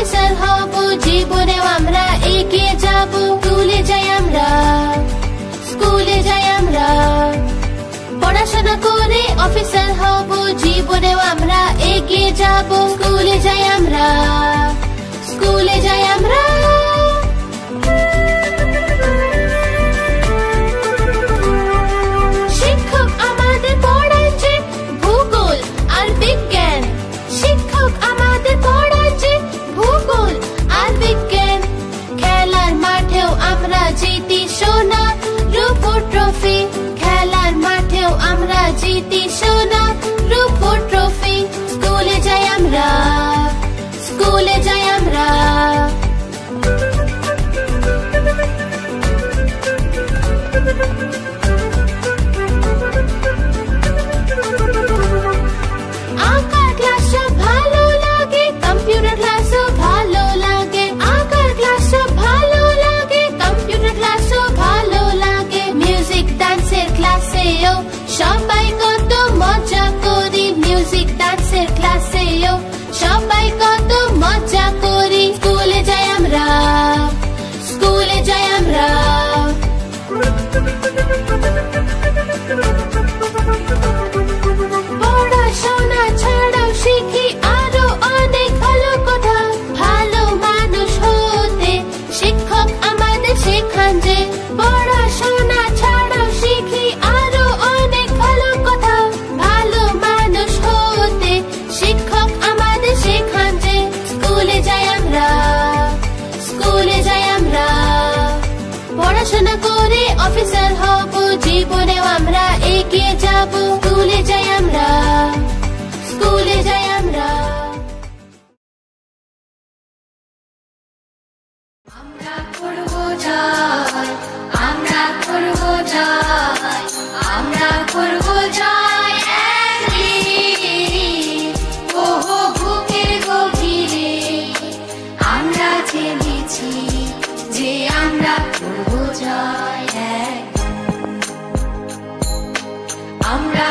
Officer হব, জীবনেও আমরা এগিয়ে যাব। স্কুলে যাই আমরা, স্কুলে যাই আমরা, পড়াশোনা করে অফিসার হব, জীবনেও আমরা এগিয়ে যাব। স্কুলে যাই আমরা, স্কুলে যাই আমরা। শিক্ষক আমাদের পড়ান যে ভূগোল আর বিজ্ঞান, শিক্ষক আমাদের পড়ান যে ভূগোল আর বিজ্ঞান। খেলার মাঠেও আমরা জিতি সোনা রূপোর ট্রফি, খেলার মাঠেও আমরা জিতি সোনা রূপোর ট্রফি। স্কুলে যাই আমরা, স্কুলে যাই আমরা। আঁকার ক্লাসও ভালো লাগে, কম্পিউটার ক্লাসও ভালো লাগে। আঁকার ক্লাসও ভালো লাগে, কম্পিউটার ক্লাসও ভালো লাগে। মিউজিক ডান্সের ক্লাসেও সবাই কত মজা করি, মিউজিক ডান্সের ক্লাসেও সবাই কত মজা করি। স্কুলে যাই আমরা, স্কুলে যাই আমরা। পড়াশোনা ছাড়াও শিখি আরো অনেক ভালো কথা, ভালো মানুষ হতে শিক্ষক আমাদের শেখান যে। পড়াশোনা ছাড়াও শিখি আরো অনেক ভালো কথা, ভালো মানুষ হতে শিক্ষক আমাদের শেখান যে। স্কুলে যাই আমরা, স্কুলে যাই আমরা, পড়াশোনা করে অফিসার হব, জীবনেও আমরা এগিয়ে যাব। স্কুলে যাই আমরা, স্কুলে যাই আমরা। আমরা করব জয়, আমরা করব জয়, আমরা করব জয় একদিন। ওহো বুকের গভীরে আমরা জেনেছি যে আমরা করব জয় একদিন। আমরা